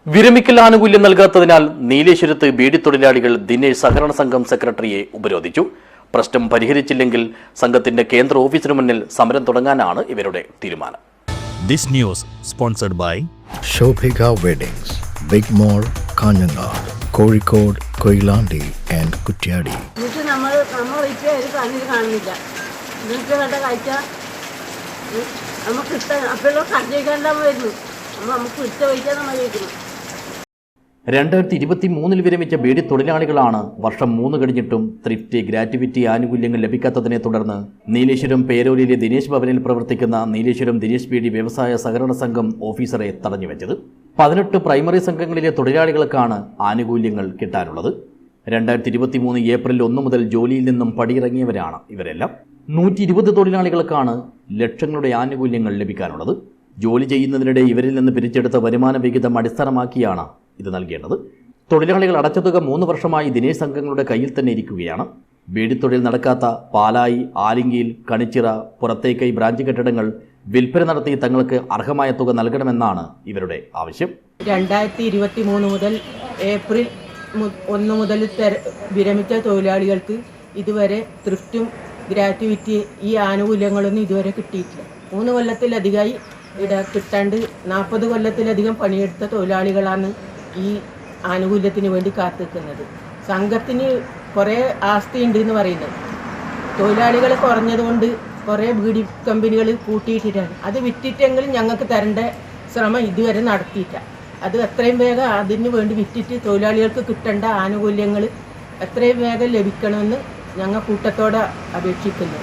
വിരമിക്കൽ ആനുകൂല്യം നൽകാത്തതിനാൽ നീലേശ്വരത്ത് ബീഡി തൊഴിലാളികൾ ദിനേശ് സഹകരണ സംഘം സെക്രട്ടറിയെ ഉപരോധിച്ചു. പ്രശ്നം പരിഹരിച്ചില്ലെങ്കിൽ സംഘത്തിന്റെ കേന്ദ്ര ഓഫീസിനു മുന്നിൽ സമരം തുടങ്ങാനാണ് ഇവരുടെ തീരുമാനം. This news sponsored by Shobhika Weddings, Big Mall, Kanyanad, Kozhikode, Koilandi and Kuttiyadi. വിരമിച്ച ബീഡി തൊഴിലാളികളാണ് വർഷം 3 കഴിഞ്ഞിട്ടും ത്രിഫ്റ്റ് ഗ്രാറ്റുവിറ്റി ആനുകൂല്യങ്ങൾ ലഭിക്കാത്തതിനെ തുടർന്ന് നീലേശ്വരം പേരൂരിലെ ദിനേശ് ഭവനിൽ പ്രവർത്തിക്കുന്ന നീലേശ്വരം ദിനേശ് ബീഡി വ്യവസായ സഹകരണ സംഘം ഓഫീസറെ തടഞ്ഞുവെച്ചത്. 18 പ്രൈമറി സംഘങ്ങളിലെ തൊഴിലാളികൾക്കാണ് ആനുകൂല്യങ്ങൾ കിട്ടാനുള്ളത്. 2023 ഏപ്രിൽ 1 മുതൽ ജോലിയിൽ നിന്നും പടിയിറങ്ങിയവരാണ് ഇവരെല്ലാം. 120 തൊഴിലാളികൾക്കാണ് ലക്ഷങ്ങളുടെ ആനുകൂല്യങ്ങൾ ലഭിക്കാനുള്ളത്. ജോലി ചെയ്യുന്നതിനിടെ ഇവരിൽ നിന്ന് പിരിച്ചെടുത്ത വരുമാന വിഹിതം അടിസ്ഥാനമാക്കിയാണ് ഇത് നൽകേണ്ടത്. തൊഴിലാളികൾ അടച്ച തുക 3 വർഷമായി ദിനേശ് സംഘങ്ങളുടെ കയ്യിൽ തന്നെ ഇരിക്കുകയാണ്. ബീഡിത്തൊഴിൽ നടക്കാത്ത പാലായി, ആലിംഗിയിൽ, കണിച്ചിറ, പുറത്തേക്കൈ ബ്രാഞ്ച് കെട്ടിടങ്ങൾ വിൽപ്പന നടത്തി തങ്ങൾക്ക് അർഹമായ തുക നൽകണമെന്നാണ് ഇവരുടെ ആവശ്യം. 2023 മുതൽ ഏപ്രിൽ 1 മുതൽ വിരമിച്ച തൊഴിലാളികൾക്ക് ഇതുവരെ ത്രിഫ്റ്റും ഗ്രാറ്റുവിറ്റി ഈ ആനുകൂല്യങ്ങളൊന്നും ഇതുവരെ കിട്ടിയിട്ടില്ല. 3 കൊല്ലത്തിലധികമായി കിട്ടാണ്ട് 40 കൊല്ലത്തിലധികം പണിയെടുത്ത തൊഴിലാളികളാണ് ഈ ആനുകൂല്യത്തിന് വേണ്ടി കാത്തിരിക്കുന്നത്. സംഘത്തിന് കുറേ ആസ്തി ഉണ്ട് എന്ന് പറയുന്നത്. തൊഴിലാളികൾ കുറഞ്ഞതുകൊണ്ട് കുറേ ബീഡി കമ്പനികൾ കൂട്ടിയിട്ടിട്ടാണ്. അത് വിറ്റിട്ടെങ്കിലും ഞങ്ങൾക്ക് തരേണ്ട ശ്രമം ഇതുവരെ നടത്തിയില്ല. അത് എത്രയും വേഗം അതിന് വേണ്ടി വിറ്റിട്ട് തൊഴിലാളികൾക്ക് കിട്ടേണ്ട ആനുകൂല്യങ്ങൾ എത്രയും വേഗം ലഭിക്കണമെന്ന് ഞങ്ങൾ കൂട്ടത്തോടെ അപേക്ഷിക്കുന്നു.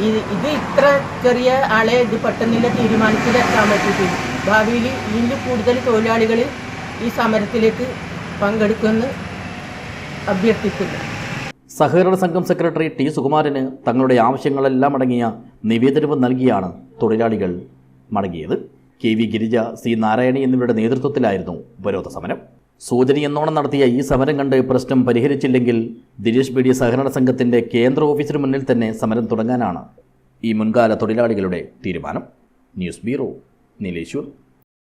ഇത് ഇത്ര ചെറിയ ആളെ ഇത് പെട്ടെന്നില്ല തീരുമാനത്തിലെത്താൻ പറ്റിയിട്ടില്ല. ഭാവിയിൽ ഇതിൽ കൂടുതൽ തൊഴിലാളികൾ ഈ സമരത്തിലേക്ക് പങ്കെടുക്കുമെന്ന് അഭ്യർത്ഥിക്കുന്നു. സഹകരണ സംഘം സെക്രട്ടറി ടി സുകുമാരന് തങ്ങളുടെ ആവശ്യങ്ങളെല്ലാം അടങ്ങിയ നിവേദനവും നൽകിയാണ് തൊഴിലാളികൾ മടങ്ങിയത്. KV ഗിരിജ, C നാരായണി എന്നിവരുടെ നേതൃത്വത്തിലായിരുന്നു ഉപരോധ സമരം. സൂചനയെന്നോണം നടത്തിയ ഈ സമരം കണ്ട് പ്രശ്നം പരിഹരിച്ചില്ലെങ്കിൽ ദിനേശ് ബീഡി സഹകരണ സംഘത്തിന്റെ കേന്ദ്ര ഓഫീസിന് മുന്നിൽ തന്നെ സമരം തുടങ്ങാനാണ് ഈ മുൻകാല തൊഴിലാളികളുടെ തീരുമാനം. News bureau, Nileshwar.